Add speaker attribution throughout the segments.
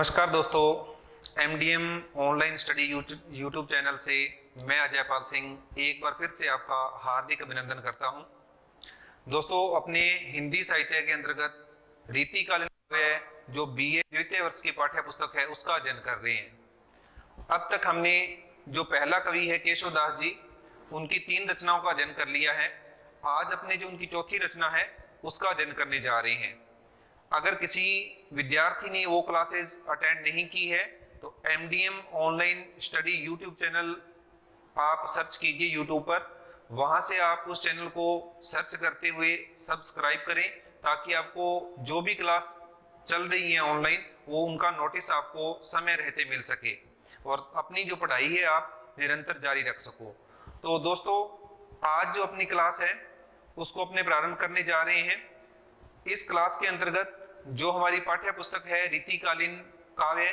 Speaker 1: नमस्कार दोस्तों, MDM online study YouTube channel से मैं अजय पाल सिंह एक बार फिर से आपका हार्दिक अभिनंदन करता हूं। दोस्तों, अपने हिंदी साहित्य के अंतर्गत रीतिकालीन काव्य जो बीए द्वितीय वर्ष की पाठ्य पुस्तक है उसका अध्ययन कर रहे हैं। अब तक हमने जो पहला कवि है केशव दास जी, उनकी 3 रचनाओं का अध्ययन कर लिया है। आज अपने जो उनकी चौथी रचना है उसका अध्ययन करने जा रहे हैं। अगर किसी विद्यार्थी ने वो क्लासेस अटेंड नहीं की है तो MDM online study YouTube channel आप सर्च कीजिए यूट्यूब पर, वहां से आप उस चैनल को सर्च करते हुए सब्सक्राइब करें ताकि आपको जो भी क्लास चल रही है ऑनलाइन वो उनका नोटिस आपको समय रहते मिल सके और अपनी जो पढ़ाई है आप निरंतर जारी रख सको। तो दोस्तों, आज जो अपनी क्लास है उसको अपने प्रारंभ करने जा रहे हैं। इस क्लास के अंतर्गत जो हमारी पाठ्य पुस्तक है रीतिकालीन काव्य,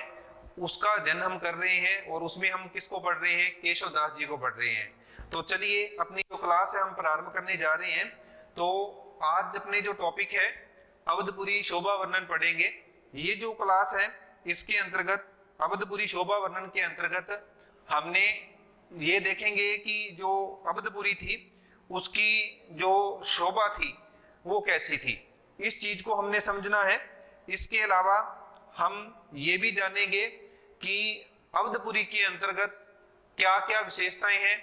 Speaker 1: उसका अध्ययन हम कर रहे हैं और उसमें हम किसको पढ़ रहे हैं? केशव दास जी को पढ़ रहे हैं। तो चलिए अपनी जो क्लास है हम प्रारंभ करने जा रहे हैं। तो आज अपने जो टॉपिक है अवधपुरी शोभा वर्णन पढ़ेंगे। ये जो क्लास है इसके अंतर्गत अवधपुरी शोभा वर्णन के अंतर्गत हमने ये देखेंगे कि जो अवधपुरी थी उसकी जो शोभा थी वो कैसी थी, इस चीज को हमने समझना है। इसके अलावा हम ये भी जानेंगे कि अवधपुरी के अंतर्गत क्या क्या विशेषताएं हैं,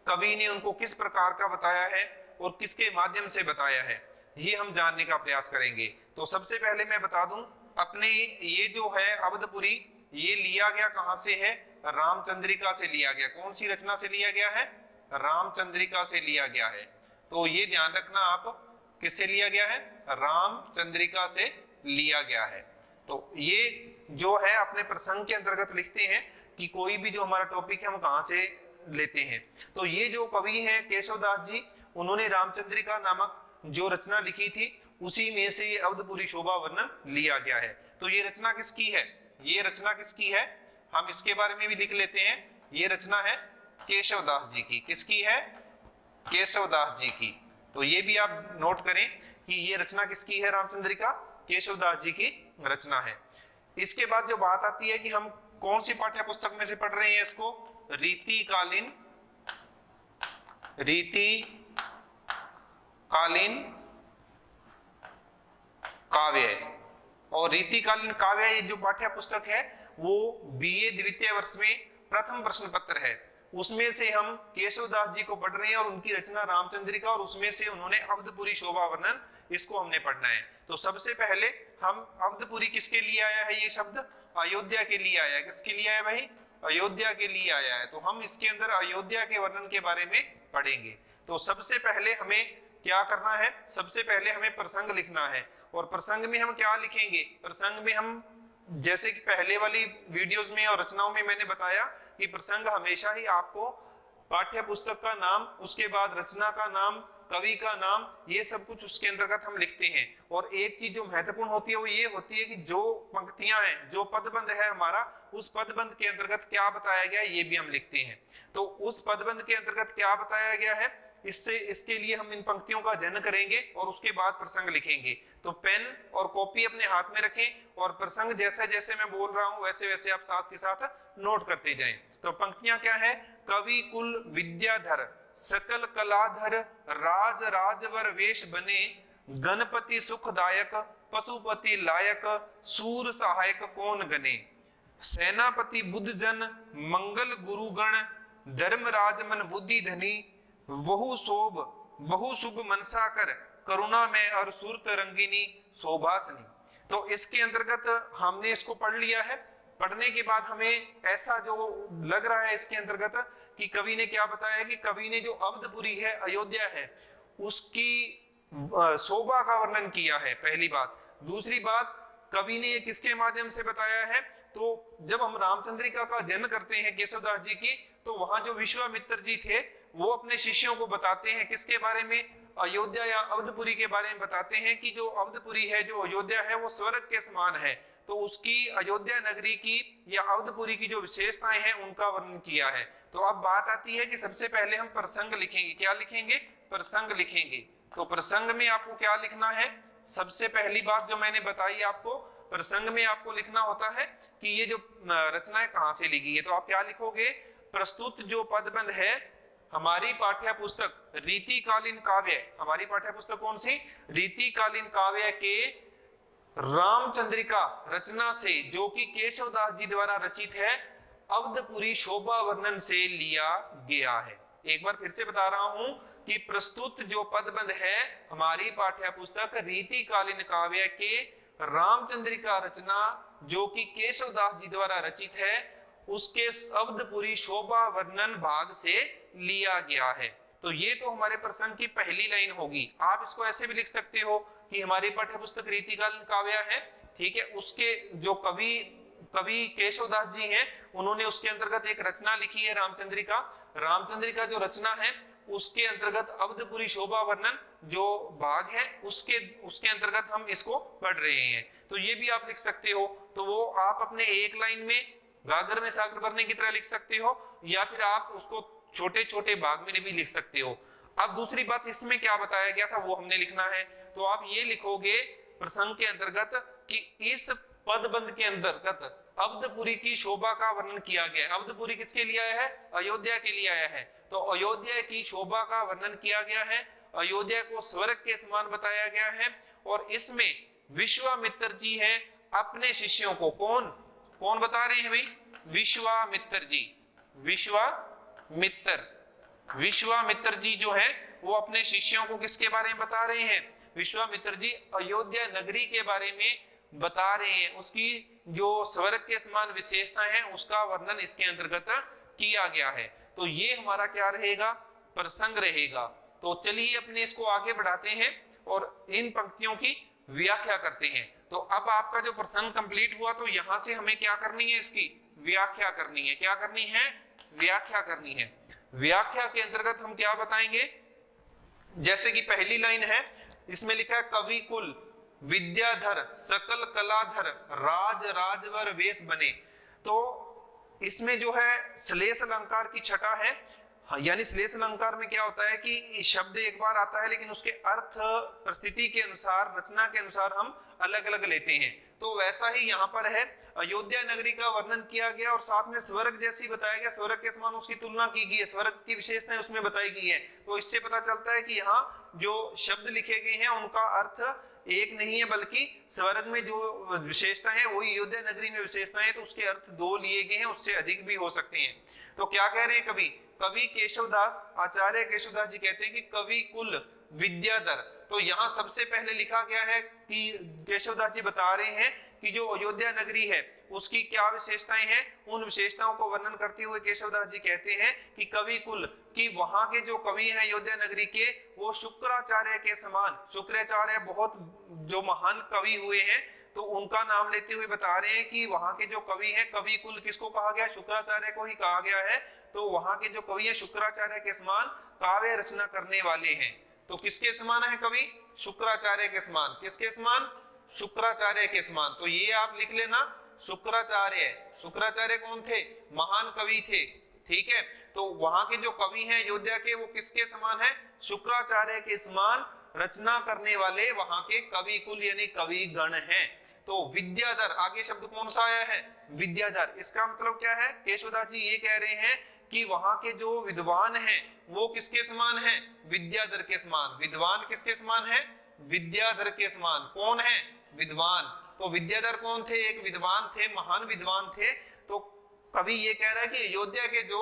Speaker 1: कवि ने उनको किस प्रकार का बताया है और किसके माध्यम से बताया है, ये हम जानने का प्रयास करेंगे। तो सबसे पहले मैं बता दूं, अपने ये जो है अवधपुरी ये लिया गया कहां से है? रामचंद्रिका से लिया गया। कौन सी रचना से लिया गया है? रामचंद्रिका से लिया गया है। तो ये ध्यान रखना, आप किससे लिया गया है? रामचंद्रिका से लिया गया है। तो ये जो है अपने प्रसंग के अंतर्गत लिखते हैं कि कोई भी जो हमारा टॉपिक है हम कहां से लेते हैं। तो ये जो कवि है केशव दास जी, उन्होंने रामचंद्रिका नामक जो रचना लिखी थी उसी में से ये अवधपुरी शोभा वर्णन लिया गया है। तो ये रचना किसकी है? ये रचना किसकी है हम इसके बारे में भी लिख लेते हैं। ये रचना है केशव दास जी की। किसकी है? केशव दास जी की। तो ये भी आप नोट करें कि ये रचना किसकी है? रामचंद्रिका केशव दास जी की रचना है। इसके बाद जो बात आती है कि हम कौन सी पाठ्य पुस्तक में से पढ़ रहे हैं इसको? रीतिकालीन काव्य। और रीतिकालीन काव्य ये जो पाठ्य पुस्तक है वो बीए द्वितीय वर्ष में प्रथम प्रश्न पत्र है। उसमें से हम केशव दास जी को पढ़ रहे हैं और उनकी रचना रामचंद्रिका, और उसमें से उन्होंने अवधपुरी शोभा वर्णन, इसको हमने पढ़ना है। तो सबसे पहले हम अवधपुरी किसके लिए आया है? ये शब्द अयोध्या के लिए आया है। किसके लिए आया भाई? अयोध्या के लिए आया है। तो हम इसके अंदर अयोध्या के वर्णन के बारे में पढ़ेंगे। तो सबसे पहले हमें क्या करना है? सबसे पहले हमें प्रसंग लिखना है। और प्रसंग में हम क्या लिखेंगे? प्रसंग में हम जैसे कि पहले वाली वीडियोस में और रचनाओं में मैंने बताया कि प्रसंग हमेशा ही आपको पाठ्य पुस्तक का नाम, उसके बाद रचना का नाम, कवि का नाम, ये सब कुछ उसके अंतर्गत हम लिखते हैं। और एक चीज जो महत्वपूर्ण होती है वो ये होती है कि जो पंक्तियां हैं, जो पदबंध है हमारा, उस पदबंध के अंतर्गत क्या बताया गया है ये भी हम लिखते हैं। तो उस पदबंध के अंतर्गत क्या बताया गया है, इसके लिए हम इन पंक्तियों का अध्ययन करेंगे और उसके बाद प्रसंग लिखेंगे। तो पेन और कॉपी अपने हाथ में रखें और प्रसंग जैसे जैसे मैं बोल रहा हूं वैसे वैसे आप साथ के साथ नोट करते जाएं। तो पंक्तियां क्या है? कवि कुल विद्याधर सकल कलाधर राज राजवर वेश बने, गणपति सुखदायक पशुपति लायक सूर सहायक कौन गने, सेनापति बुद्ध जन मंगल गुरुगण धर्मराज मन बुद्धि धनी, बहु शुभ मनसा कर करुणा में और सूरत रंगिनी शोभासनी। तो इसके अंतर्गत हमने इसको पढ़ लिया है। पढ़ने के बाद हमें ऐसा जो लग रहा है इसके अंतर्गत कि कवि ने क्या बताया कि कवि ने जो अवधपुरी है, अयोध्या है, उसकी शोभा का वर्णन किया है, पहली बात। दूसरी बात, कवि ने ये किसके माध्यम से बताया है? तो जब हम रामचंद्रिका का अध्ययन करते हैं केशव दास जी की, तो वहां जो विश्वामित्र जी थे वो अपने शिष्यों को बताते हैं किसके बारे में? अयोध्या या अवधपुरी के बारे में बताते हैं कि जो अवधपुरी है, जो अयोध्या है, वो स्वर्ग के समान है। तो उसकी अयोध्या नगरी की या अवधपुरी की जो विशेषताएं हैं उनका वर्णन किया है। तो अब बात आती है कि सबसे पहले हम प्रसंग लिखेंगे। क्या लिखेंगे? प्रसंग लिखेंगे। तो प्रसंग में आपको क्या लिखना है? सबसे पहली बात जो मैंने बताई आपको, प्रसंग में आपको लिखना होता है कि ये जो रचना है कहां से ली गई है। तो आप क्या लिखोगे, प्रस्तुत जो पदबंध है हमारी पाठ्य पुस्तक रीतिकालीन काव्य, हमारी पाठ्य पुस्तक कौन सी, रीतिकालीन काव्य के रामचंद्रिका रचना से, जो कि केशवदास जी द्वारा रचित है, अवधपुरी शोभा वर्णन से लिया गया है। एक बार फिर से बता रहा हूं कि प्रस्तुत जो पदबंध है हमारी पाठ्य पुस्तक रीतिकालीन काव्य के रामचंद्रिका रचना, जो कि केशवदास जी द्वारा रचित है, उसके अवधपुरी शोभा वर्णन भाग से लिया गया है। तो ये तो हमारे प्रसंग की पहली लाइन होगी। आप इसको ऐसे भी लिख सकते हो कि हमारी पाठ्य पुस्तक रीतिकालीन काव्य है, ठीक है, उसके जो कवि केशवदास जी हैं, उन्होंने उसके अंतर्गत एक रचना लिखी है रामचंद्रिका। रामचंद्रिका जो रचना है उसके अंतर्गत अवधपुरी शोभा वर्णन जो भाग है उसके अंतर्गत हम इसको पढ़ रहे हैं। तो ये भी आप लिख सकते हो। तो वो आप अपने एक लाइन में गागर में सागर भरने की तरह लिख सकते हो, या फिर आप उसको छोटे छोटे भाग में भी लिख सकते हो। अब दूसरी बात, इसमें क्या बताया गया था वो हमने लिखना है। तो आप ये लिखोगे प्रसंग के अंतर्गत कि इस पदबंध के अंतर्गत अवधपुरी की शोभा का वर्णन किया गया है। अवधपुरी किसके लिए आया है, अयोध्या के लिए आया है। तो अयोध्या की शोभा का वर्णन किया गया है, अयोध्या को स्वर्ग के समान बताया गया है। और इसमें विश्वामित्र जी हैं अपने शिष्यों को, कौन बता रहे हैं भाई, विश्वामित्र जी। विश्वामित्र जी जो है वो अपने शिष्यों को किसके बारे में बता रहे हैं, विश्वामित्र जी अयोध्या नगरी के बारे में बता रहे हैं। उसकी जो स्वर्ग के समान विशेषता है उसका वर्णन इसके अंतर्गत किया गया है। तो ये हमारा क्या रहेगा, प्रसंग रहेगा। तो चलिए अपने इसको आगे बढ़ाते हैं और इन पंक्तियों की व्याख्या करते हैं। तो अब आपका जो प्रसंग कंप्लीट हुआ, तो यहां से हमें क्या करनी है, इसकी व्याख्या करनी है। क्या करनी है, व्याख्या करनी है। व्याख्या के अंतर्गत हम क्या बताएंगे, जैसे कि पहली लाइन है, इसमें लिखा है कवि कुल विद्याधर सकल कलाधर राज राजवर वेश बने। तो इसमें जो है श्लेष अलंकार की छटा है। यानी श्लेष अलंकार में क्या होता है कि शब्द एक बार आता है लेकिन उसके अर्थ परिस्थिति के अनुसार, रचना के अनुसार हम अलग अलग लेते हैं। तो वैसा ही यहाँ पर है, अयोध्या नगरी का वर्णन किया गया और साथ में स्वर्ग जैसी बताया गया, स्वर्ग के समान उसकी तुलना की गई है, स्वर्ग की विशेषताएं उसमें बताई गई है। तो इससे पता चलता है कि यहाँ जो शब्द लिखे गए हैं उनका अर्थ एक नहीं है, बल्कि स्वर्ग में जो विशेषता है वही अयोध्या नगरी में विशेषता है, तो उसके अर्थ दो लिए गए हैं, उससे अधिक भी हो सकते हैं। तो क्या कह रहे हैं कवि केशवदास, आचार्य केशवदास जी कहते हैं कि कवि कुल विद्याधर। तो यहाँ सबसे पहले लिखा गया है कि केशवदास जी बता रहे हैं कि जो अयोध्या नगरी है उसकी क्या विशेषताएं हैं। उन विशेषताओं को वर्णन करते हुए केशवदास जी कहते हैं कि कवि कुल, कि वहां के जो कवि हैं अयोध्या नगरी के, वो शुक्राचार्य के समान, शुक्राचार्य बहुत जो महान कवि हुए हैं, तो उनका नाम लेते हुए बता रहे हैं कि वहां के जो कवि हैं, कवि कुल किसको कहा गया, शुक्राचार्य को ही कहा गया है। तो वहां के जो कवि हैं शुक्राचार्य के समान काव्य रचना करने वाले हैं। तो किसके समान है कवि, शुक्राचार्य के समान। किसके समान, शुक्राचार्य के समान। तो ये आप लिख लेना, शुक्राचार्य। शुक्राचार्य कौन थे, महान कवि थे, ठीक है। तो वहां के जो कवि हैं अयोध्या के, वो किसके समान है, शुक्राचार्य के समान रचना करने वाले वहां के कवि कुल यानी कवि गण हैं। तो विद्याधर, आगे शब्द कौन सा आया है, विद्याधर। इसका मतलब क्या है, केशवदास जी ये कह रहे हैं कि वहां के जो विद्वान हैं वो किसके समान है, विद्याधर के समान। विद्वान किसके समान है, विद्याधर के समान। कौन है, विद्वान। तो विद्याधर कौन थे, एक विद्वान थे, महान विद्वान थे। तो कवि ये कह रहा है कि अयोध्या के जो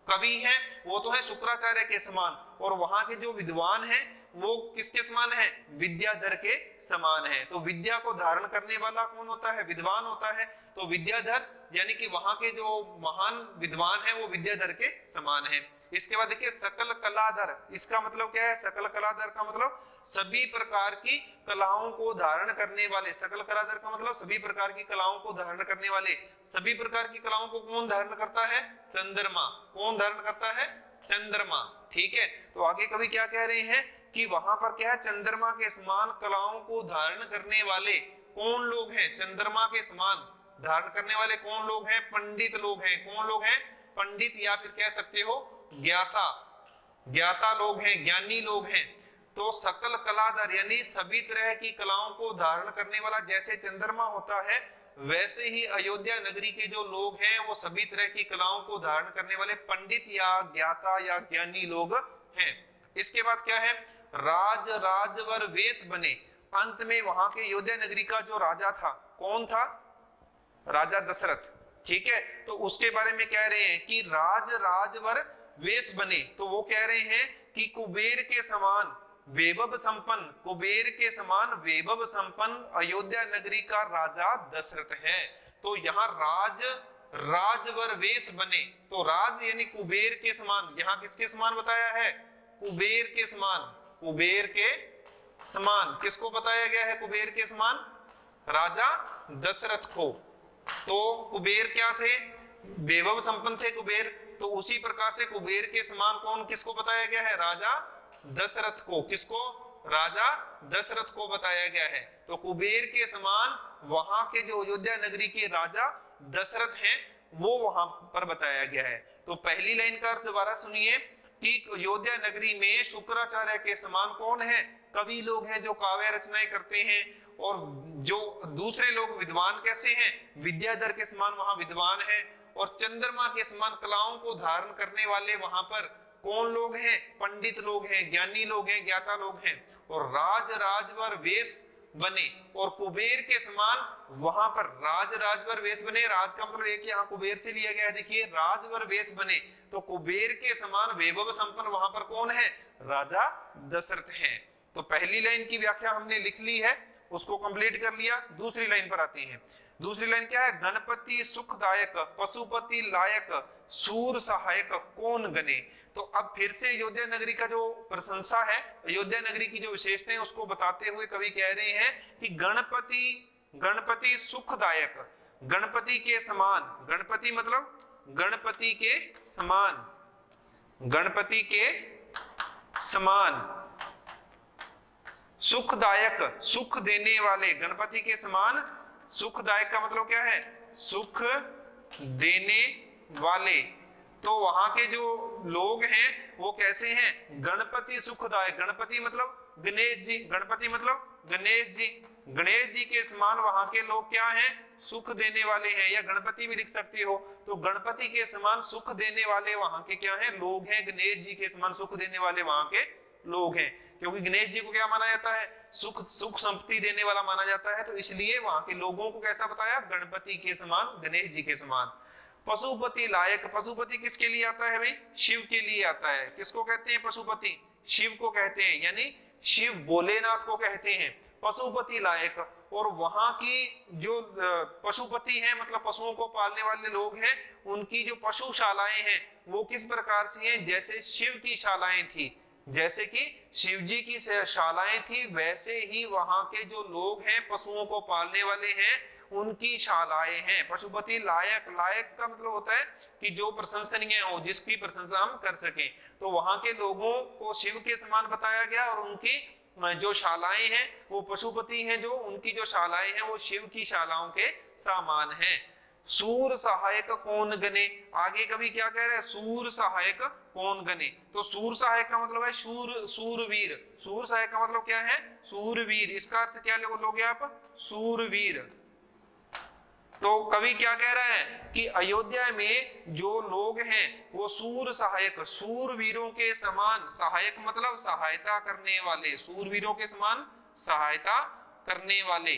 Speaker 1: कवि हैं वो तो है शुक्राचार्य के समान, और वहां के जो विद्वान हैं वो किसके समान है, विद्याधर के समान है। तो विद्या को धारण करने वाला कौन होता है, विद्वान होता है। तो विद्याधर यानी कि वहां के जो महान विद्वान है वो विद्याधर के समान है। इसके बाद देखिए सकल कलाधर, इसका मतलब क्या है, सकल कलाधर का मतलब सभी प्रकार की कलाओं को धारण करने वाले। सकल कलाधर का मतलब सभी प्रकार की कलाओं को धारण करने वाले। सभी प्रकार की कलाओं को कौन धारण करता है, चंद्रमा। कौन धारण करता है, चंद्रमा, ठीक है। तो आगे कवि क्या कह रहे हैं कि वहां पर क्या है, चंद्रमा के समान कलाओं को धारण करने वाले कौन लोग हैं, चंद्रमा के समान धारण करने वाले कौन लोग हैं, पंडित लोग हैं। कौन लोग हैं, पंडित, या फिर कह सकते हो ज्ञाता। ज्ञाता लोग हैं, ज्ञानी लोग हैं। तो सकल कलाधर यानी सभी तरह की कलाओं को धारण करने वाला, जैसे चंद्रमा होता है वैसे ही अयोध्या नगरी के जो लोग हैं वो सभी तरह की कलाओं को धारण करने वाले पंडित या ज्ञाता या ज्ञानी लोग हैं। इसके बाद क्या है, राज राजवर वेश बने। अंत में वहां के अयोध्या नगरी का जो राजा था, कौन था, राजा दशरथ, ठीक है। तो उसके बारे में कह रहे हैं कि राज राजवर वेश बने, तो वो कह रहे हैं कि कुबेर के समान वैभव संपन्न, कुबेर के समान वैभव संपन्न अयोध्या नगरी का राजा दशरथ है। तो यहाँ राज राजवर वेश बने, तो राज यानी कुबेर के समान, यहाँ किसके समान बताया है, कुबेर के समान, कुबेर के समान किसको बताया गया है, कुबेर के समान राजा दशरथ को। तो कुबेर क्या थे, वैभव संपन्न थे कुबेर, तो उसी प्रकार से कुबेर के समान कौन किसको बताया गया है, राजा दशरथ को, किसको, राजा दशरथ को बताया गया है। तो कुबेर के समान वहां के जो अयोध्या नगरी के राजा दशरथ हैं वो वहां पर बताया गया है। तो पहली लाइन का अर्थ दोबारा सुनिए कि अयोध्या नगरी में शुक्राचार्य के समान कौन है, कवि लोग हैं जो काव्य रचनाएं करते हैं, और जो दूसरे लोग विद्वान कैसे हैं, विद्याधर के समान वहां विद्वान है, और चंद्रमा के समान कलाओं को धारण करने वाले वहां पर कौन लोग हैं, पंडित लोग हैं, ज्ञानी लोग हैं, ज्ञाता लोग हैं। और राज राजवर वेश बने, और कुबेर के समान वहां पर राज राजवर वेश बने, राज का मतलब एक यहाँ कुबेर से लिया गया है, देखिए राजवर वेश बने, तो कुबेर के समान वैभव संपन्न वहां पर कौन है, राजा दशरथ है। तो पहली लाइन की व्याख्या हमने लिख ली है, उसको कंप्लीट कर लिया। दूसरी लाइन पर आते हैं। दूसरी लाइन क्या है, गणपति सुखदायक पशुपति लायक सूर सहायक कौन गने। तो अब फिर से अयोध्या नगरी का जो प्रशंसा है, अयोध्या नगरी की जो विशेषताएं हैं उसको बताते हुए कवि कह रहे हैं कि गणपति सुखदायक, गणपति के समान, गणपति मतलब गणपति के समान, गणपति के समान सुखदायक, सुख देने वाले, गणपति के समान सुखदायक का मतलब क्या है, सुख देने वाले। तो वहां के जो लोग हैं वो कैसे हैं, गणपति सुखदायक, गणपति मतलब गणेश जी, गणपति मतलब गणेश जी, गणेश जी के समान वहां के लोग क्या हैं, सुख देने वाले हैं, या गणपति भी लिख सकते हो। तो गणपति के समान सुख देने वाले वहां के क्या हैं, लोग हैं, गणेश जी के समान सुख देने वाले वहां के लोग हैं। क्योंकि गणेश जी को क्या माना जाता है, सुख संपत्ति देने वाला माना जाता है, तो इसलिए वहां के लोगों को कैसा बताया, गणपति के समान, गणेश जी के समान। पशुपति लायक, पशुपति किसके लिए आता है भाई, शिव के लिए आता है। किसको कहते हैं पशुपति, शिव को कहते हैं, यानी शिव भोलेनाथ को कहते हैं पशुपति लायक। और वहां की जो पशुपति हैं मतलब पशुओं को पालने वाले लोग हैं, उनकी जो पशुशालाएं हैं वो किस प्रकार से हैं, जैसे शिव की शालाएं थी, जैसे कि शिव जी की शालाएं थी, वैसे ही वहां के जो लोग हैं पशुओं को पालने वाले हैं उनकी शालाएं हैं। पशुपति लायक, लायक का मतलब होता है कि जो प्रशंसनीय हो, जिसकी प्रशंसा हम कर सकें। तो वहां के लोगों को शिव के समान बताया गया, और उनकी जो शालाएं हैं वो पशुपति हैं, जो उनकी जो शालाएं हैं वो शिव की शालाओं के समान हैं। सूर सहायक कौन गने, आगे कभी क्या कह रहे हैं, सूर सहायक कौन गने। तो सूर सहायक का मतलब है सूरवीर, सूर सहायक का मतलब क्या है, सूरवीर। इसका अर्थ क्या लोगे आप, सूरवीर। तो कवि क्या कह रहा है कि अयोध्या में जो लोग हैं वो सूर सहायक, सूरवीरों के समान, सहायक मतलब सहायता करने वाले, सूरवीरों के समान सहायता करने वाले,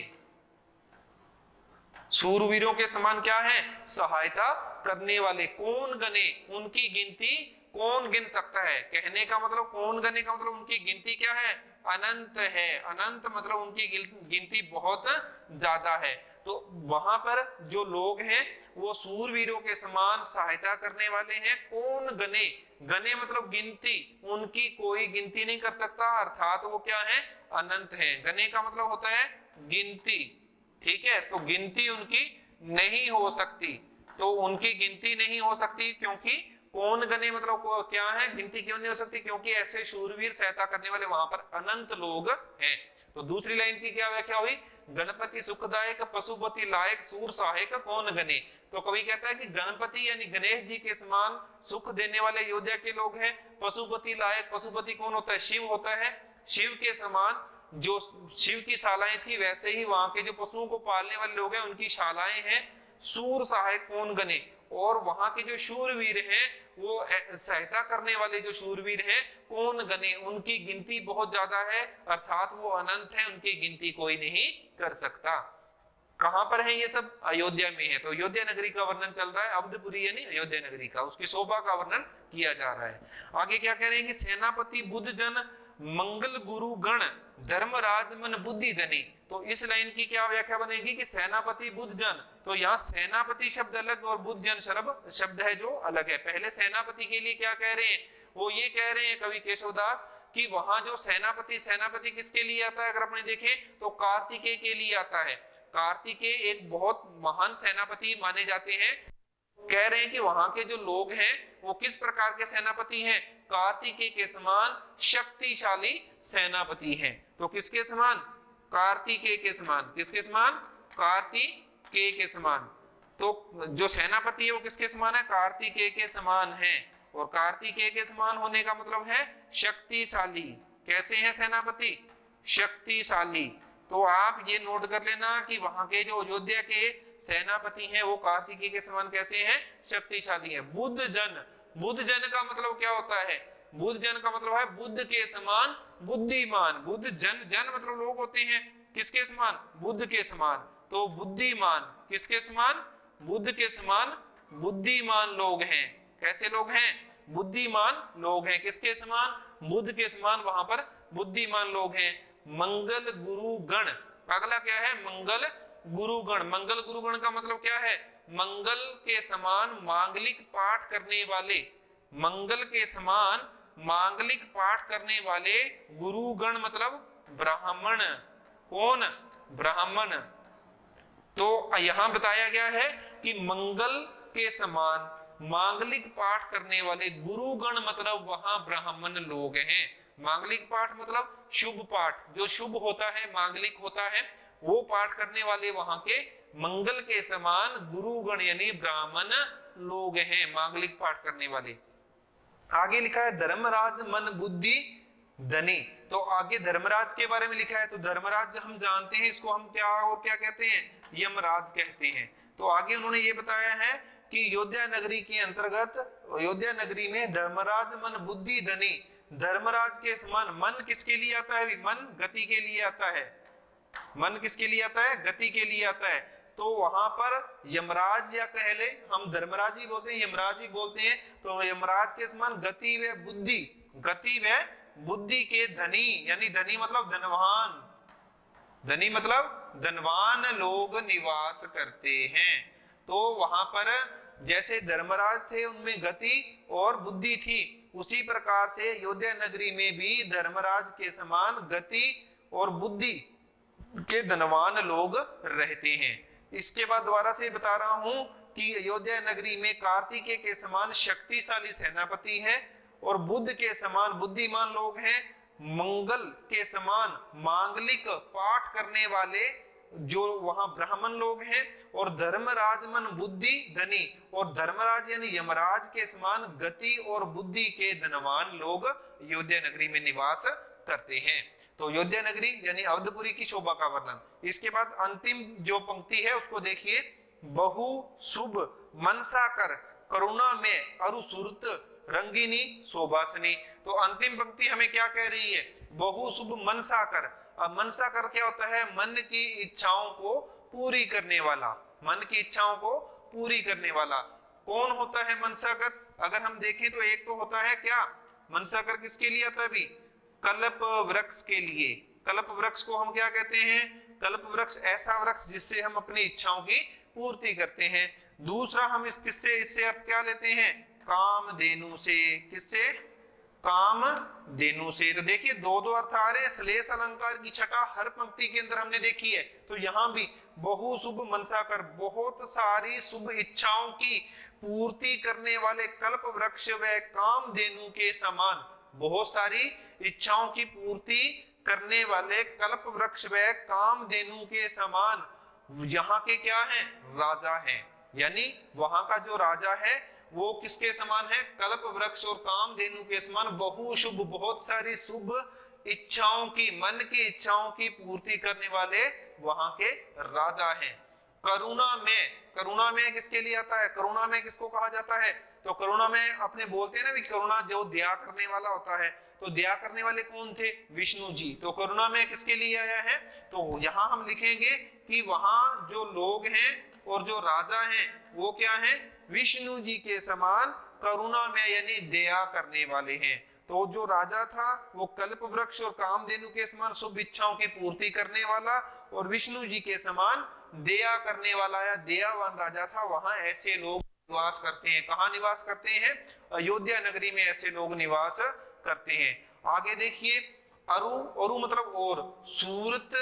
Speaker 1: सूरवीरों के समान क्या है, सहायता करने वाले। कौन गने, उनकी गिनती कौन गिन सकता है। कहने का मतलब, कौन गने का मतलब उनकी गिनती क्या है, अनंत है। अनंत मतलब उनकी गिनती बहुत ज्यादा है। तो वहां पर जो लोग हैं वो सूरवीरों के समान सहायता करने वाले हैं। कौन गने, गने मतलब गिनती, उनकी कोई गिनती नहीं कर सकता, अर्थात वो क्या है, अनंत है। गने का मतलब होता है गिनती, ठीक है। तो गिनती उनकी नहीं हो सकती, तो उनकी गिनती नहीं हो सकती, क्योंकि कौन गने मतलब क्या है, गिनती क्यों नहीं हो सकती, क्योंकि ऐसे शूरवीर सहायता करने वाले वहां पर अनंत लोग हैं। तो दूसरी लाइन की क्या व्याख्या हुई, गणपति सुखदायक पशुपति लायक सूर सहायक कौन गने। तो कवि कहता है कि गणपति यानी गणेश जी के समान सुख देने वाले अयोध्या के लोग हैं। पशुपति लायक, पशुपति कौन होता है, शिव होता है। शिव के समान जो शिव की शालाएं थी वैसे ही वहां के जो पशुओं को पालने वाले लोग हैं उनकी शालाएं हैं। सूर सहायक कौन गने, और वहां के जो शूरवीर हैं वो सहायता करने वाले जो शूरवीर हैं कौन गने, उनकी गिनती बहुत ज्यादा है, अर्थात वो अनंत है, उनकी गिनती कोई नहीं कर सकता। कहां पर है ये सब? अयोध्या में है। तो अयोध्या नगरी का वर्णन चल रहा है, अवधपुरी यानी अयोध्या नगरी का, उसकी शोभा का वर्णन किया जा रहा है। आगे क्या कह रहे हैं कि सेनापति बुद्ध जन मंगल गुरु गण धर्मराज मन बुद्धि धनी। तो इस लाइन की क्या व्याख्या बनेगी कि सेनापति बुद्ध जन, तो यहाँ सेनापति शब्द अलग और बुद्ध जन शब्द है जो अलग है। पहले सेनापति के लिए क्या कह रहे हैं, वो ये कह रहे हैं कवि केशवदास कि वहां जो सेनापति किसके लिए आता है, अगर अपने देखें तो कार्तिकेय के लिए आता है। कार्तिकेय एक बहुत महान सेनापति माने जाते हैं। कह रहे हैं कि वहां के जो लोग हैं वो किस प्रकार के सेनापति हैं, कार्तिकेय के समान शक्तिशाली सेनापति हैं। तो किसके समान? कार्तिकेय के समान। किसके समान? कार्तिकेय के समान। तो जो सेनापति है वो किसके समान है? कार्तिकेय के समान है। और कार्तिकेय के समान होने का मतलब है शक्तिशाली। कैसे हैं सेनापति? शक्तिशाली। तो आप ये नोट कर लेना कि वहां के जो अयोध्या के सेनापति हैं वो कार्तिकेय के समान कैसे हैं? शक्तिशाली हैं। बुद्ध जन का मतलब क्या होता है? बुद्ध जन का मतलब है बुद्ध के समान बुद्धिमान। बुद्ध जन मतलब लोग होते हैं किसके समान? बुद्ध के समान। तो बुद्धिमान किसके समान? बुद्ध के समान बुद्धिमान लोग हैं। कैसे लोग हैं? बुद्धिमान लोग हैं। किसके समान? बुद्ध के समान वहां पर बुद्धिमान लोग हैं। मंगल गुरु गण, अगला क्या है? मंगल गुरुगण। मंगल गुरुगण का मतलब क्या है? मंगल के समान मांगलिक पाठ करने वाले, मंगल के समान मांगलिक पाठ करने वाले गुरुगण मतलब ब्राह्मण। कौन? ब्राह्मण। तो यहां बताया गया है कि मंगल के समान मांगलिक पाठ करने वाले गुरुगण मतलब वहां ब्राह्मण लोग हैं। मांगलिक पाठ मतलब शुभ पाठ, जो शुभ होता है मांगलिक होता है, वो पाठ करने वाले वहां के मंगल के समान गुरुगण यानी ब्राह्मण लोग हैं, मांगलिक पाठ करने वाले। आगे लिखा है धर्मराज मन बुद्धि धनी। तो आगे धर्मराज के बारे में लिखा है। तो धर्मराज हम जानते हैं, इसको हम क्या और क्या कहते हैं? यमराज कहते हैं। तो आगे उन्होंने ये बताया है कि अयोध्या नगरी के अंतर्गत, अयोध्या नगरी में धर्मराज मन बुद्धि धनी, धर्मराज के समान। मन किसके लिए आता है? मन गति के लिए आता है। मन किसके लिए आता है? गति के लिए आता है। तो वहां पर यमराज, या कह ले हम धर्मराज ही बोलते हैं, यमराज ही बोलते हैं। तो यमराज के समान गति व बुद्धि, गति व बुद्धि के धनी, यानी धनी मतलब धनवान, धनी मतलब धनवान लोग निवास करते हैं। तो वहां पर जैसे धर्मराज थे उनमें गति और बुद्धि थी, उसी प्रकार से अयोध्या नगरी में भी धर्मराज के समान गति और बुद्धि के धनवान लोग रहते हैं। इसके बाद दोबारा से बता रहा हूं कि अयोध्या नगरी में कार्तिकेय के समान शक्तिशाली सेनापति है और बुद्ध के समान बुद्धिमान लोग हैं। मंगल के समान मांगलिक पाठ करने वाले जो वहां ब्राह्मण लोग हैं, और धर्मराज मन बुद्धि धनी, और धर्मराज यानी यमराज के समान गति और बुद्धि के धनवान लोग अयोध्या नगरी में निवास करते हैं। तो अयोध्या नगरी यानी अवधपुरी की शोभा का वर्णन। इसके बाद अंतिम जो पंक्ति है उसको देखिए, बहु शुभ मनसा कर करुणा में अरुसुरत रंगिनी शोभासनी। तो अंतिम पंक्ति हमें क्या कह रही है? बहु शुभ मनसा कर। अब मनसा कर क्या होता है? मन की इच्छाओं को पूरी करने वाला, मन की इच्छाओं को पूरी करने वाला। कौन होता है मनसा कर? अगर हम देखें तो एक तो होता है क्या, मनसा कर किसके लिए आता है? अभी कल्प वृक्ष के लिए। कल्प वृक्ष को हम क्या कहते हैं? कल्प वृक्ष ऐसा वृक्ष जिससे हम अपनी इच्छाओं की पूर्ति करते हैं। दूसरा हम इस किससे, इससे अर्थ क्या लेते हैं? कामधेनु से। किससे? कामधेनु से। तो देखिए दो दो अर्थ आ रहे हैं। श्लेष अलंकार की छटा हर पंक्ति के अंदर हमने देखी है। तो यहाँ भी बहु शुभ मनसा कर, बहुत सारी शुभ इच्छाओं की पूर्ति करने वाले कल्प वृक्ष व कामधेनु के समान, बहुत सारी इच्छाओं की पूर्ति करने वाले कल्प वृक्ष व कामधेनु के समान यहाँ के क्या हैं? राजा हैं। यानी वहां का जो राजा है वो किसके समान है? कल्प वृक्ष और कामधेनु के समान बहु शुभ, बहुत सारी शुभ इच्छाओं की, मन की इच्छाओं की पूर्ति करने वाले वहां के राजा हैं। करुणा में किसके लिए आता है? करुणा में किसको कहा जाता है? तो करुणा में अपने बोलते हैं ना भी करुणा जो दया करने वाला होता है, तो दया करने वाले कौन थे? विष्णु जी। तो करुणा में किसके लिए आया है? तो यहां हम लिखेंगे कि वहां जो लोग हैं और जो राजा हैं वो क्या है? विष्णु जी के समान करुणा में यानी दया करने वाले हैं। तो जो राजा था वो कल्प वृक्ष और कामधेनु के समान शुभ इच्छाओं की पूर्ति करने वाला और विष्णु जी के समान दया करने वाला या दयावान राजा था। वहां ऐसे लोग निवास करते हैं। कहां निवास करते हैं? अयोध्या नगरी में ऐसे लोग निवास करते हैं। आगे देखिए, अरु, अरु मतलब और, सूरत,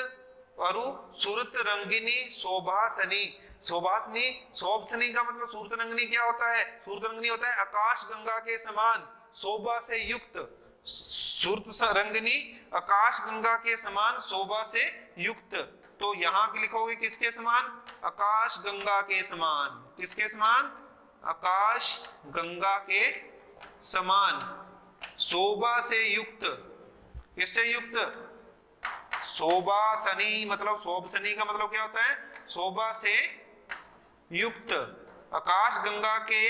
Speaker 1: अरु सूरत रंगिनी शोभासनी, शोभासनी, शोभसनी का मतलब सूरत रंगिनी क्या होता है? सूरत रंगिनी होता है आकाश गंगा के समान शोभा से युक्त। सूरत रंगिनी आकाश गंगा के समान शोभा से युक्त। तो यहां लिखोगे किसके समान? आकाश गंगा के समान। किसके समान? आकाश गंगा के समान शोभा से युक्त। किससे युक्त? शोभासनी, मतलब शोभसनी का मतलब क्या होता है? शोभा से युक्त। आकाश गंगा के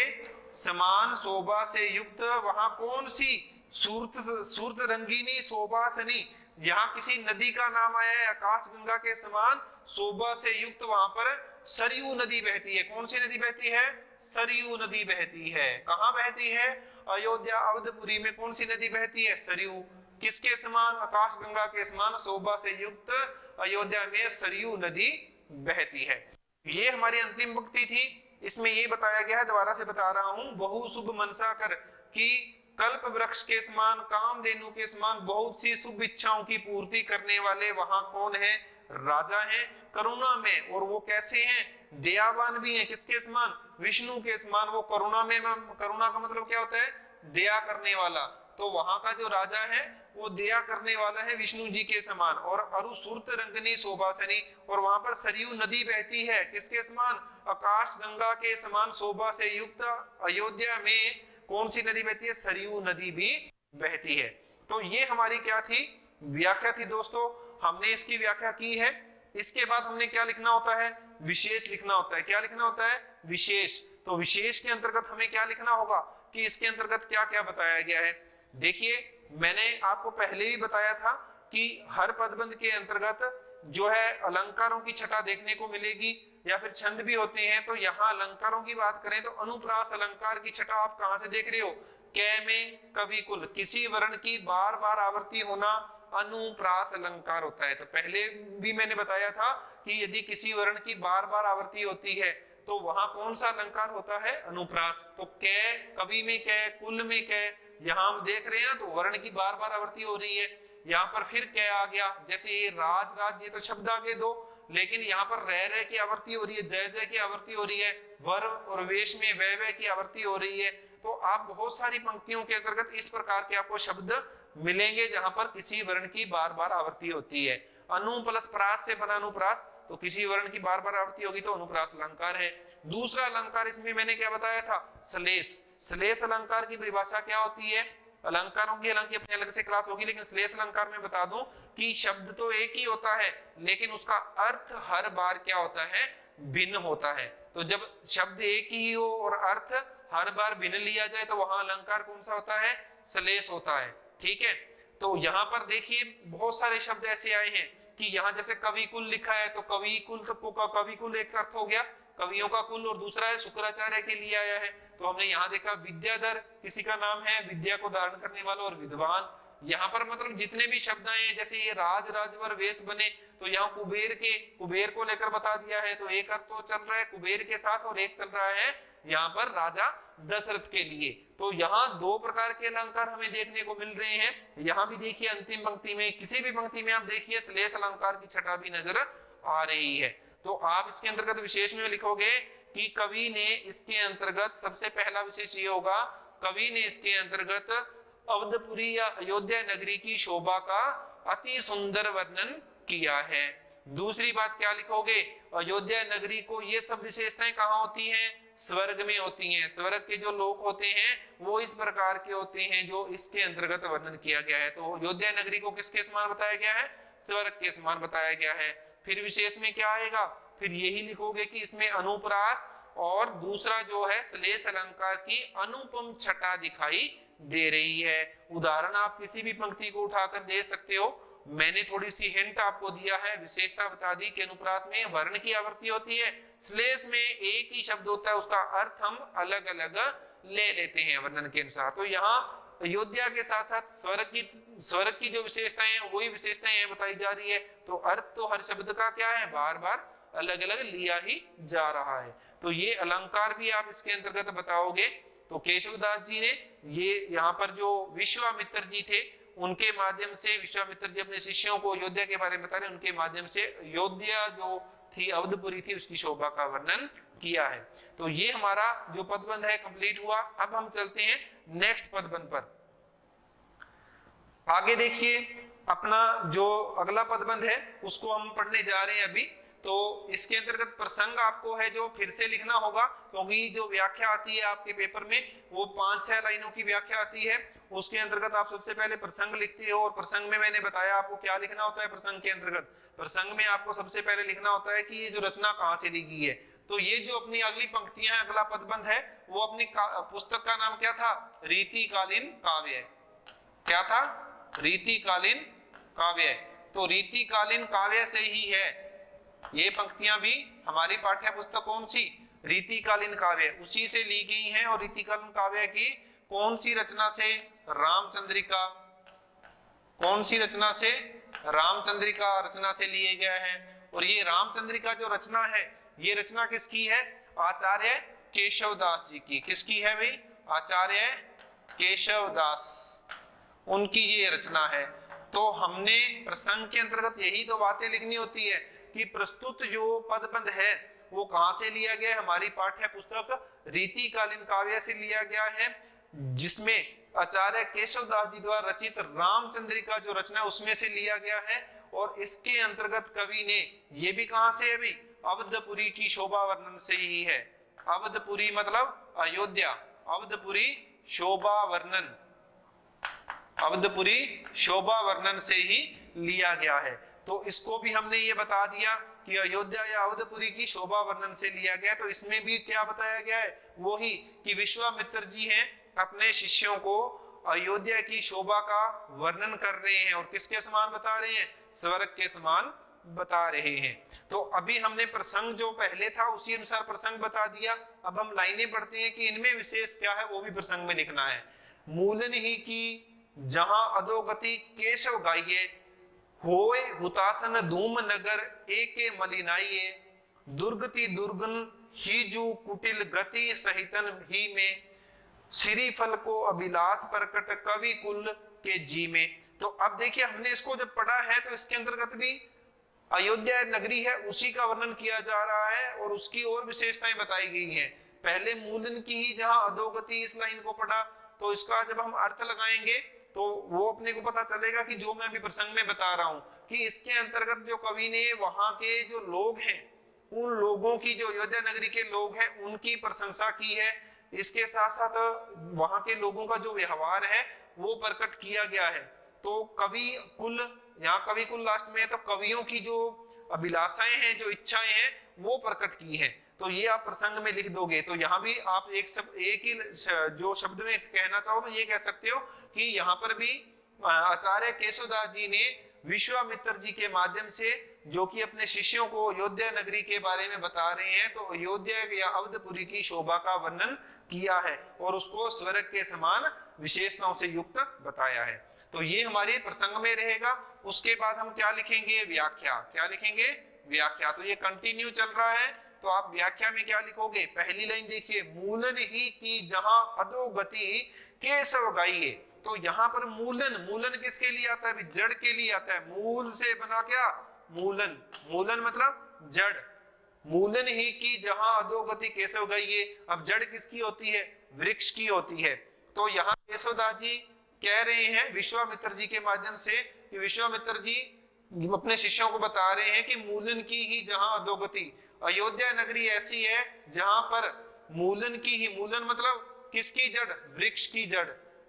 Speaker 1: समान शोभा से युक्त। वहां कौन सी? सूरत रंगीनी शोभासनी। यहाँ किसी नदी का नाम आया है आकाश गंगा के समान शोभा से युक्त। वहां पर सरयू नदी बहती है। कौन सी नदी बहती है? सरयू नदी बहती है। कहाँ बहती है? अयोध्या अवधपुरी में कौन सी नदी बहती है? सरयू। किसके समान? आकाश गंगा के समान शोभा से युक्त अयोध्या में सरयू नदी बहती है। ये हमारी अंतिम पंक्ति थी। इसमें ये बताया गया है, दोबारा से बता रहा हूं, बहु शुभ मनसा कर कि कल्प वृक्ष के समान, कामधेनु के समान बहुत सी शुभ इच्छाओं की पूर्ति करने वाले वहां कौन है? राजा हैं करुणा में। और वो कैसे हैं? दयावान भी हैं। किसके समान? विष्णु के समान। वो करुणा में, करुणा का मतलब क्या होता है? दया करने वाला। तो वहां का जो राजा है वो दया करने वाला है विष्णु जी के समान। और अरु सूरत रंगनी शोभासनी, और वहां पर सरयू नदी बहती है। किसके समान? आकाश गंगा के समान शोभा से युक्त अयोध्या में कौन सी नदी बहती है? सरयू नदी भी बहती है। तो ये हमारी क्या थी? व्याख्या थी दोस्तों। हमने इसकी व्याख्या की है। इसके बाद हमने क्या लिखना होता है? विशेष लिखना होता है। क्या लिखना होता है? विशेष। तो विशेष के अंतर्गत हमें क्या लिखना होगा कि इसके अंतर्गत क्या क्या बताया गया है? देखिए, मैंने आपको पहले ही बताया था कि हर पदबंध के अंतर्गत जो है अलंकारों की छटा देखने को मिलेगी या फिर छंद भी होते हैं। तो यहाँ अलंकारों की बात करें तो अनुप्रास अलंकार की छटा आप कहां से देख रहे हो? कै में कवि कुल, किसी वर्ण की बार बार आवृत्ति होना अनुप्रास अलंकार होता है। तो पहले भी मैंने बताया था कि यदि किसी वर्ण की बार बार आवृत्ति होती है तो वहां कौन सा अलंकार होता है? अनुप्रास। तो कै, कवि में कै, कुल में कै, यहाँ हम देख रहे हैं ना, तो वर्ण की बार बार आवृत्ति हो रही है। यहाँ पर फिर कै आ गया। जैसे ये राज, राज, ये तो शब्द आगे दो, लेकिन यहाँ पर रह की आवृत्ति हो रही है, जय जय की आवृत्ति हो रही है, वर और वेश में वह वह की आवृत्ति हो रही है। तो आप बहुत सारी पंक्तियों के अंतर्गत इस प्रकार के आपको शब्द मिलेंगे जहां पर किसी वर्ण की बार बार आवृत्ति होती है। अनु प्लस प्रास से बना अनुप्रास, तो किसी वर्ण की बार बार आवृत्ति होगी तो अनुप्रास अलंकार है। दूसरा अलंकार इसमें मैंने क्या बताया था? श्लेष। श्लेष अलंकार की परिभाषा क्या होती है? अलंकारों की अलग अपनी अलग से क्लास होगी, लेकिन श्लेष अलंकार में बता दूं कि शब्द तो एक ही होता है लेकिन उसका अर्थ हर बार क्या होता है? भिन्न होता है। तो जब शब्द एक ही हो और अर्थ हर बार भिन्न लिया जाए तो वहां अलंकार कौन सा होता है? श्लेष होता है। ठीक है। तो यहाँ पर देखिए बहुत सारे शब्द ऐसे आए हैं कि यहाँ जैसे कवि कुल लिखा है तो कवि कुल, कवि कुल एक अर्थ हो गया, कवियों का कुल, और दूसरा है शुक्राचार्य के लिए आया है। तो हमने यहाँ देखा विद्याधर किसी का नाम है, विद्या को धारण करने वाला, और विद्वान। यहाँ पर मतलब जितने भी शब्द आए जैसे ये राज, राजवर, वेश बने, तो यहाँ कुबेर को लेकर बता दिया है। तो एक अर्थ तो चल रहा है कुबेर के साथ और एक चल रहा है यहाँ पर राजा दशरथ के लिए। तो यहाँ दो प्रकार के अलंकार हमें देखने को मिल रहे हैं। यहाँ भी देखिए अंतिम पंक्ति में, किसी भी पंक्ति में आप देखिए श्लेष अलंकार की छटा भी नजर आ रही है। तो आप इसके अंतर्गत विशेष में लिखोगे कि कवि ने इसके अंतर्गत, सबसे पहला विशेष ये होगा, कवि ने इसके अंतर्गत अवधपुरी या अयोध्या नगरी की शोभा का अति सुंदर वर्णन किया है। दूसरी बात क्या लिखोगे? अयोध्या नगरी को ये सब विशेषताएं कहाँ होती हैं? स्वर्ग में होती हैं। स्वर्ग के जो लोक होते हैं वो इस प्रकार के होते हैं जो इसके अंतर्गत वर्णन किया गया है। तो अयोध्या नगरी को किसके समान बताया गया है? स्वर्ग के समान बताया गया है। फिर विशेष में क्या आएगा? फिर यही लिखोगे कि इसमें अनुप्रास और दूसरा जो है श्लेष अलंकार की अनुपम छटा दिखाई दे रही है। उदाहरण आप किसी भी पंक्ति को उठाकर दे सकते हो। मैंने थोड़ी सी हिंट आपको दिया है, विशेषता बता दी कि अनुप्रास में वर्ण की आवृत्ति होती है, श्लेष में एक ही शब्द होता है, उसका अर्थ हम अलग अलग ले लेते हैं वर्णन के अनुसार। तो यहाँ अयोध्या के साथ साथ स्वर्ग की जो विशेषताएं हैं वही विशेषताएं बताई जा रही है। तो अर्थ तो हर शब्द का क्या है? बार बार अलग अलग लिया ही जा रहा है। तो ये अलंकार भी आप इसके अंतर्गत बताओगे। तो केशवदास जी ने ये यहाँ पर जो विश्वामित्र जी थे उनके माध्यम से, विश्वामित्र जी अपने शिष्यों को अयोध्या के बारे में बता रहे, उनके माध्यम से अयोध्या जो थी, अवधपुरी थी, उसकी शोभा का वर्णन किया है। तो ये हमारा जो पदबंध है कंप्लीट हुआ। अब हम चलते हैं नेक्स्ट पदबंध पर। आगे देखिए अपना जो अगला पदबंध है उसको हम पढ़ने जा रहे हैं अभी। तो इसके अंतर्गत प्रसंग आपको है जो फिर से लिखना होगा, क्योंकि जो व्याख्या आती है आपके पेपर में वो 5-6 लाइनों की व्याख्या आती है। उसके अंतर्गत आप सबसे पहले प्रसंग लिखते हो, और प्रसंग में मैंने बताया आपको क्या लिखना होता है। प्रसंग के अंतर्गत प्रसंग में आपको सबसे पहले लिखना होता है कि ये जो रचना कहाँ से ली गई है। तो ये जो अपनी अगली पंक्तियां हैं, अगला पदबंध है, वो अपनी पुस्तक का नाम क्या था? रीतिकालीन काव्य। क्या था? रीतिकालीन काव्य। तो रीतिकालीन काव्य से ही है ये पंक्तियां भी हमारी पाठ्य पुस्तक कौन सी? रीतिकालीन काव्य, उसी से ली गई हैं। और रीतिकालीन काव्य की कौन सी रचना से? रामचंद्रिका। कौन सी रचना से? रामचंद्रिका रचना से लिए गया है। और ये रामचंद्रिका जो रचना है, ये रचना किसकी है? आचार्य केशवदास जी की। किसकी है भाई? आचार्य केशवदास, उनकी ये रचना है। तो हमने प्रसंग के अंतर्गत यही तो बातें लिखनी होती है कि प्रस्तुत जो पदबंध है वो कहां से लिया गया है? हमारी पाठ्य पुस्तक रीतिकालीन काव्य से लिया गया है, जिसमें आचार्य केशवदास जी द्वारा रचित रामचंद्रिका जो रचना उसमें से लिया गया है। और इसके अंतर्गत कवि ने ये भी कहां से है भाई? अवधपुरी की शोभा वर्णन से ही है। अवधपुरी मतलब अयोध्या, अवधपुरी शोभा वर्णन, अवधपुरी शोभा वर्णन से ही लिया गया है। तो इसको भी हमने ये बता दिया कि अयोध्या या अवधपुरी की शोभा वर्णन से लिया गया। तो इसमें भी क्या बताया गया है? वही कि विश्वामित्र जी हैं अपने शिष्यों को अयोध्या की शोभा का वर्णन कर रहे हैं। और किसके समान बता रहे हैं? स्वर्ग के समान बता रहे हैं। तो अभी हमने प्रसंग जो पहले था उसी अनुसार प्रसंग बता दिया। अब हम लाइनें पढ़ते हैं कि इनमें विशेष क्या है, वो भी प्रसंग में लिखना है। मूलन ही की जहां अधोगति केशव गाइये, होए हुतासन धूम नगर एके मलिनाइये, दुर्गति दुर्गन हीजु कुटिल गति सहितन ही में, श्री फल को अभिलाष प्रकट कवि कुल के जी में। तो अब देखिए हमने इसको जब पढ़ा है तो इसके अंतर्गत भी अयोध्या नगरी है उसी का वर्णन किया जा रहा है और उसकी और विशेषताएं बताई गई हैं। पहले मूलन की ही जहां अधोगति इस लाइन को पढ़ा, तो इसका जब हम अर्थ लगाएंगे तो वो अपने को पता चलेगा कि जो मैं अभी प्रसंग में बता रहा हूं कि इसके अंतर्गत जो कवि ने वहां के जो लोग हैं, उन लोगों की, जो अयोध्या नगरी के लोग हैं, उनकी प्रशंसा की है। इसके साथ साथ वहां के लोगों का जो व्यवहार है वो प्रकट किया गया है। तो कवि कुल, यहाँ कवि कुल लास्ट में है, तो कवियों की जो अभिलाषाएं हैं, जो इच्छाएं हैं, वो प्रकट की हैं। तो ये आप प्रसंग में लिख दोगे। तो यहाँ भी आप एक ही जो शब्द में कहना चाहो तो ये कह सकते हो कि यहाँ पर भी आचार्य केशवदास जी ने विश्वामित्र जी के माध्यम से, जो कि अपने शिष्यों को अयोध्या नगरी के बारे में बता रहे हैं, तो अयोध्या या अवधपुरी की शोभा का वर्णन किया है और उसको स्वर्ग के समान विशेषताओं से युक्त बताया है। तो ये हमारे प्रसंग में रहेगा। उसके बाद हम क्या लिखेंगे? व्याख्या। क्या लिखेंगे? व्याख्या। तो ये कंटिन्यू चल रहा है। तो आप व्याख्या में क्या लिखोगे? पहली लाइन देखिए, मूलन ही की जहां अधोगति केशव गाइये। तो यहाँ पर मूलन, मूलन किसके लिए आता है? जड़ के लिए आता है। मूल से बना क्या? मूलन। मूलन मतलब जड़। मूलन ही की जहां अधोगति केशव गाइये। अब जड़ किसकी होती है? वृक्ष की होती है। तो यहाँ केशवदास जी कह रहे हैं विश्वामित्र जी के माध्यम से कि विश्वामित्र जी अपने शिष्यों को बता रहे हैं कि मूलन की ही जहां अधोगति, अयोध्या नगरी ऐसी है जहां पर मूलन की ही, मूलन मतलब किसकी जड़, वृक्ष की जड़,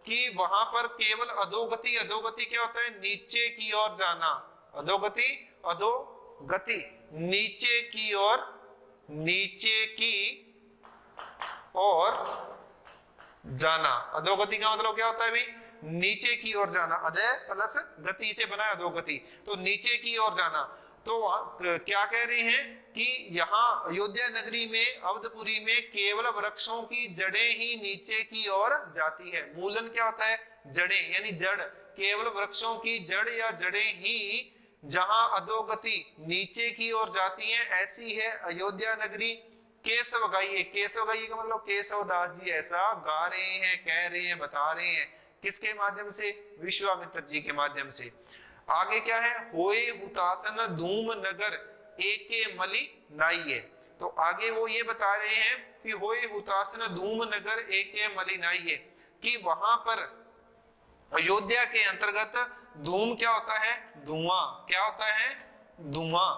Speaker 1: कि वहां पर केवल अधोगति, अधोगति क्या होता है, नीचे की ओर जाना, अधोगति, अधोगति नीचे की ओर, नीचे की ओर जाना। अधोगति का मतलब क्या होता है भाई, नीचे की ओर जाना, अधय प्लस गति से बना अधोगति, तो नीचे की ओर जाना। तो क्या कह रहे हैं कि यहाँ अयोध्या नगरी में, अवधपुरी में केवल वृक्षों की जड़ें ही नीचे की ओर जाती है। मूलन क्या होता है, जड़ें यानी जड़, केवल वृक्षों की जड़ या जड़ें ही जहां अधोगति नीचे की ओर जाती हैं, ऐसी है अयोध्या नगरी। केशव गाइए, केशव गाइए का मतलब केशव दास जी ऐसा गा रहे हैं, कह रहे हैं, बता रहे हैं, किसके माध्यम से, विश्वामित्र जी के माध्यम से। आगे क्या है, होए हुतासन धूम नगर एके मलि नाइये। तो आगे वो ये बता रहे हैं कि होए हुतासन धूम नगर एके मलि नाइये, कि वहां पर अयोध्या के अंतर्गत धूम क्या होता है, धुआं, क्या होता है, धुआं।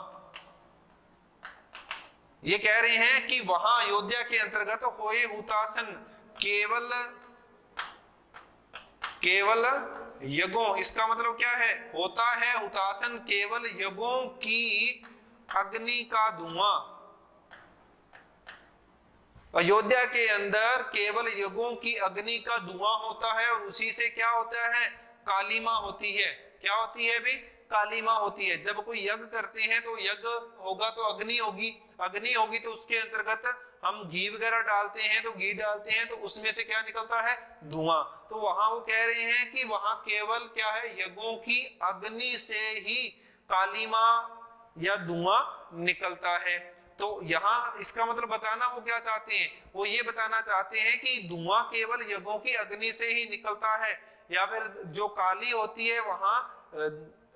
Speaker 1: ये कह रहे हैं कि वहां अयोध्या के अंतर्गत होए हुतासन केवल, केवल यज्ञों, इसका मतलब क्या है, होता है हुतासन केवल यज्ञों की अग्नि का धुआं। अयोध्या के अंदर केवल यज्ञों की अग्नि का धुआं होता है, और उसी से क्या होता है, कालीमा होती है। क्या होती है भी, कालीमा होती है। जब कोई यज्ञ करते हैं तो यज्ञ होगा तो अग्नि होगी, अग्नि होगी तो उसके अंतर्गत हम घी वगैरह डालते हैं, तो घी डालते हैं तो उसमें से क्या निकलता है, धुआं। तो वहां वो कह रहे हैं कि वहां केवल क्या है, यज्ञों की अग्नि से ही कालीमा या धुआं निकलता है। तो यहाँ इसका मतलब बताना वो क्या चाहते हैं, वो ये बताना चाहते हैं कि धुआं केवल यज्ञों की अग्नि से ही निकलता है, या फिर जो काली होती है वहां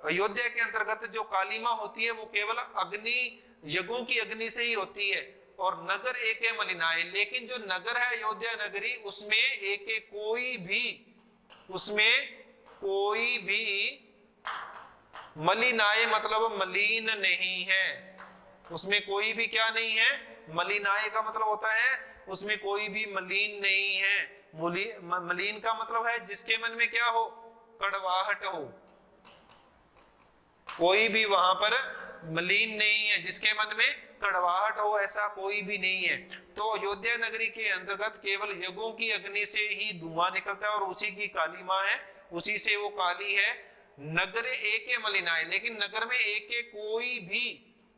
Speaker 1: अयोध्या के अंतर्गत जो कालीमा होती है वो केवल अग्नि, यज्ञों की अग्नि से ही होती है। और नगर एके मलिनाए, लेकिन जो नगर है अयोध्या नगरी, उसमें एके कोई भी, उसमें कोई भी मलिनाए मतलब मलिन नहीं है, उसमें कोई भी क्या नहीं है, मलिनाए का मतलब होता है उसमें कोई भी मलिन नहीं है। मलिन का मतलब है जिसके मन में क्या हो, कड़वाहट हो, कोई भी वहां पर मलिन नहीं है, जिसके मन में कड़वाहट हो ऐसा कोई भी नहीं है। तो अयोध्या नगरी के अंतर्गत केवल यज्ञों की अग्नि से ही धुआं निकलता है, और उसी की काली मां है, उसी से वो काली है। नगर एके मलिनाए, लेकिन नगर में एके कोई भी,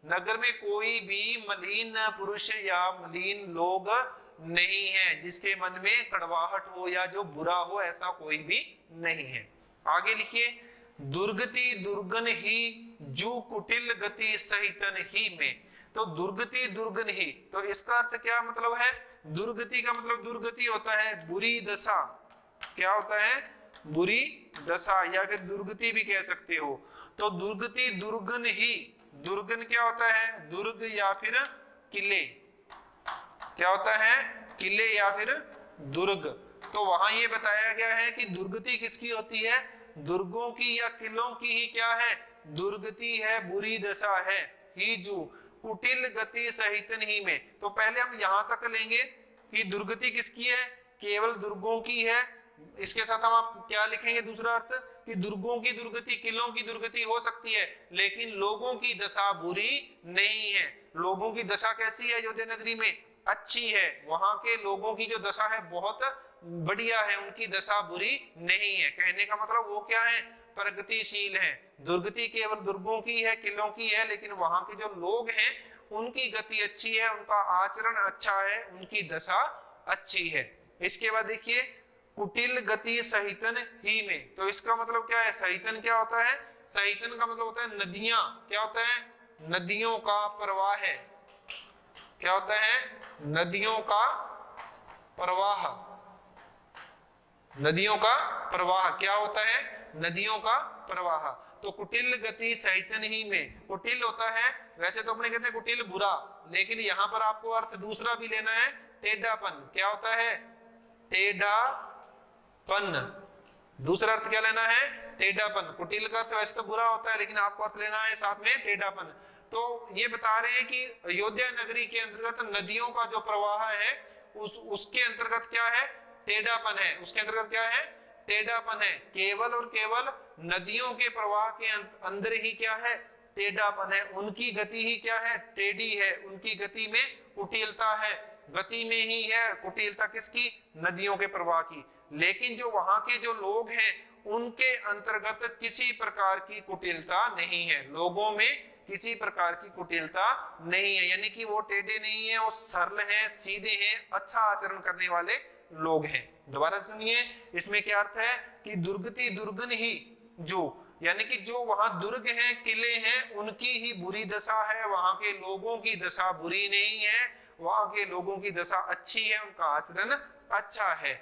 Speaker 1: नगर में कोई भी मलिन पुरुष या मलिन लोग नहीं है, जिसके मन में कड़वाहट हो या जो बुरा हो ऐसा कोई भी नहीं है। आगे लिखिए, दुर्गति दुर्गन ही जू कुटिल गति सहितन ही में। तो दुर्गति दुर्गन ही, तो इसका अर्थ क्या मतलब है, दुर्गति का मतलब दुर्गति होता है बुरी दशा, क्या होता है, बुरी दशा, या फिर दुर्गति भी कह सकते हो। तो दुर्गति दुर्गन ही, दुर्गन क्या होता है, दुर्ग या फिर किले, क्या होता है, किले या फिर दुर्ग। तो वहां ये बताया गया है कि दुर्गति किसकी होती है, दुर्गों की या किलों की ही क्या है, दुर्गति है, बुरी दशा है। ही जू कुटिल गति सहितन ही में, तो पहले हम यहां तक लेंगे कि दुर्गति किसकी है, केवल दुर्गों की है। इसके साथ हम आप क्या लिखेंगे, दूसरा अर्थ कि दुर्गों की दुर्गति, किलों की दुर्गति हो सकती है, लेकिन लोगों की दशा बुरी नहीं है। लोगों की दशा कैसी है अयोध्या नगरी में, अच्छी है, वहां के लोगों की जो दशा है बहुत बढ़िया है, उनकी दशा बुरी नहीं है। कहने का मतलब वो क्या है, प्रगतिशील है। दुर्गति केवल दुर्गों की है, किलों की है, लेकिन वहां के जो लोग हैं उनकी गति अच्छी है, उनका आचरण अच्छा है, उनकी दशा अच्छी है। इसके बाद देखिए, कुटिल गति सहितन ही में, तो इसका मतलब क्या है, सहितन क्या होता है, सहितन का मतलब होता है नदियां, क्या होता है, नदियों का प्रवाह है, क्या होता है, नदियों का प्रवाह, नदियों का प्रवाह क्या होता है, नदियों का प्रवाह। तो कुटिल गति सहितन ही में, कुटिल होता है, वैसे तो अपने कहते हैं कुटिल बुरा, लेकिन यहां पर आपको अर्थ दूसरा भी लेना है, टेढ़ापन, क्या होता है, टेढ़ापन, दूसरा अर्थ क्या लेना है, टेढ़ापन। कुटिल का अर्थ वैसे तो बुरा होता है, लेकिन आपको अर्थ लेना है साथ में टेढ़ापन। तो ये बता रहे हैं कि अयोध्या नगरी के अंतर्गत नदियों का जो प्रवाह है उसके अंतर्गत क्या है, टेढ़ापन है। उसके अंतर्गत क्या है, टेढ़ापन है। केवल और केवल नदियों के प्रवाह के अंदर ही क्या है, टेढ़ापन है। उनकी गति ही क्या है, टेढ़ी है। उनकी गति में कुटिलता है, गति में ही है कुटिलता, किसकी, नदियों के प्रवाह की। लेकिन जो वहां के जो लोग हैं उनके अंतर्गत किसी प्रकार की कुटिलता नहीं है, लोगों में किसी प्रकार की कुटिलता नहीं है, यानी कि वो टेढ़े नहीं है, वो सरल हैं, सीधे हैं, अच्छा आचरण करने वाले लोग हैं। दोबारा सुनिए, इसमें क्या अर्थ है कि दुर्गति दुर्गन ही जो, यानी कि जो वहां दुर्ग हैं, किले हैं, उनकी ही बुरी दशा है, वहां के लोगों की दशा बुरी नहीं है, वहां के लोगों की दशा अच्छी है, उनका आचरण अच्छा है,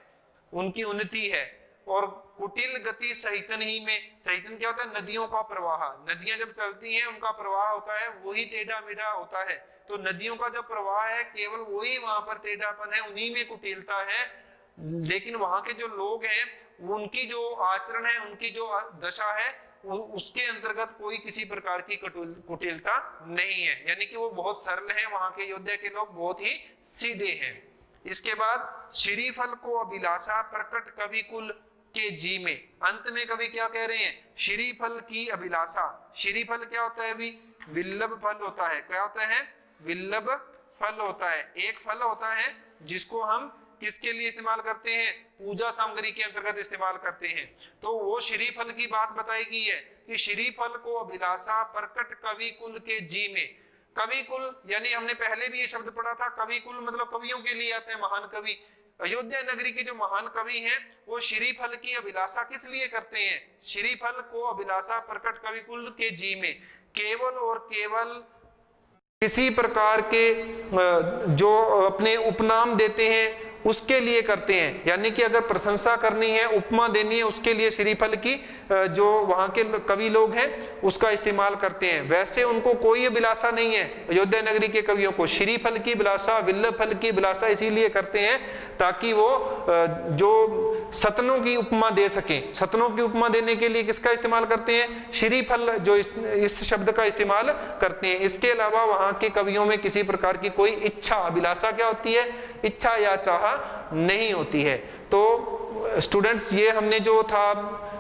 Speaker 1: उनकी उन्नति है। और कुटिल गति सहितन ही में, सहितन क्या होता है, नदियों का प्रवाह। नदियां जब चलती हैं उनका प्रवाह होता है, वही टेढ़ा मेढ़ा होता है। तो नदियों का जो प्रवाह है केवल वही वहां पर टेढ़ापन है, उन्हीं में कुटिलता है। लेकिन वहां के जो लोग हैं उनकी जो आचरण है, उनकी जो दशा है, उसके अंतर्गत कोई किसी प्रकार की कुटिलता नहीं है, यानी कि वो बहुत सरल है। वहां के अयोध्या के लोग बहुत ही सीधे हैं। इसके बाद श्रीफल को अभिलाषा प्रकट कवि कुल के जी में, अंत में कवि क्या कह रहे हैं, श्रीफल की अभिलाषा। श्रीफल क्या होता है अभी, विल्लभ फल होता है। क्या होता है, विल्लभ फल होता है। एक फल होता है जिसको हम किसके लिए इस्तेमाल करते हैं, पूजा सामग्री के अंतर्गत इस्तेमाल करते हैं। तो वो श्रीफल की बात बताई गई है कि श्रीफल को अभिलाषा प्रकट कवि कुल के जी में। कवि कुल यानी हमने पहले भी ये शब्द पढ़ा था, कवि कुल मतलब कवियों के लिए आते हैं, महान कवि। अयोध्या नगरी के जो महान कवि हैं वो श्रीफल की अभिलाषा किस लिए करते हैं, श्रीफल को अभिलाषा प्रकट कवि कुल के जी में केवल और केवल किसी प्रकार के जो अपने उपनाम देते हैं उसके लिए करते हैं। यानी कि अगर प्रशंसा करनी है, उपमा देनी है, उसके लिए श्रीफल की जो वहां के कवि लोग हैं उसका इस्तेमाल करते हैं। वैसे उनको कोई अभिलाषा नहीं है अयोध्या नगरी के कवियों को। श्रीफल की अभिलाषा, विल्लभ फल की अभिलाषा इसीलिए करते हैं ताकि वो जो सतनों की उपमा दे सकें। सतनों की उपमा देने के लिए किसका इस्तेमाल करते हैं, श्रीफल, जो इस शब्द का इस्तेमाल करते हैं। इसके अलावा वहां के कवियों में किसी प्रकार की कोई इच्छा, अभिलाषा क्या होती है, इच्छा या चाह नहीं होती है। तो स्टूडेंट्स, ये हमने जो था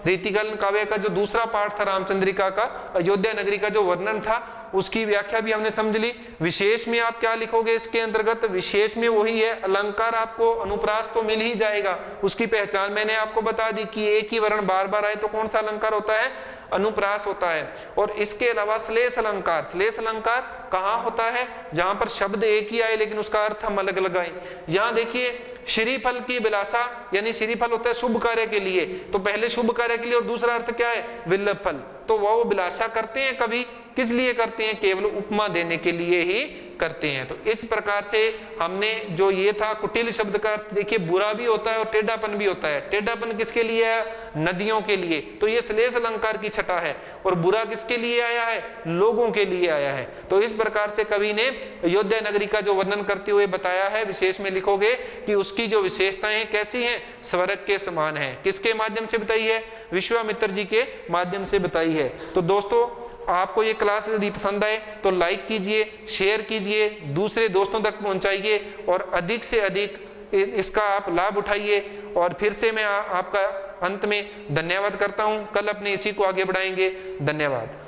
Speaker 1: रीतिगलन काव्य का जो दूसरा पार्ट था रामचंद्रिका का, अयोध्या नगरी का जो वर्णन था, उसकी व्याख्या भी हमने समझ ली। विशेष में आप क्या लिखोगे इसके अंतर्गत, विशेष में वही है अलंकार, आपको अनुप्रास तो मिल ही जाएगा। उसकी पहचान मैंने आपको बता दी कि एक ही वर्ण बार बार आए तो कौन सा अलंकार होता है, अनुप्रास होता है। और इसके अलावा श्लेष अलंकार, श्लेष अलंकार कहाँ होता है, जहां पर शब्द एक ही आए लेकिन उसका अर्थ हम अलग लगाएं। यहां देखिए श्रीफल की अभिलाषा, यानी श्रीफल होता है शुभ कार्य के लिए, तो पहले शुभ कार्य के लिए और दूसरा अर्थ क्या है, विल्लभ फल। तो वो अभिलाषा करते हैं कवि, किस लिए करते हैं, केवल उपमा देने के लिए ही करते हैं। तो इस प्रकार से हमने जो ये था कुटिल शब्द का अर्थ देखिए, बुरा भी होता है और टेढ़ापन भी होता है। टेढ़ापन किसके लिए है, नदियों के लिए, तो ये श्लेष अलंकार की छटा है। और बुरा किसके लिए आया है, लोगों के लिए आया है। तो इस प्रकार से कवि ने अयोध्या नगरी का जो वर्णन करते हुए बताया है, विशेष में लिखोगे कि उसकी जो विशेषताएं कैसी हैं, स्वर्ग के समान है। किसके माध्यम से बताई है, विश्वामित्र जी के माध्यम से बताई है। तो दोस्तों, आपको ये क्लास यदि पसंद आए तो लाइक कीजिए, शेयर कीजिए, दूसरे दोस्तों तक पहुंचाइए और अधिक से अधिक इसका आप लाभ उठाइए। और फिर से मैं आपका अंत में धन्यवाद करता हूं। कल अपने इसी को आगे बढ़ाएंगे। धन्यवाद।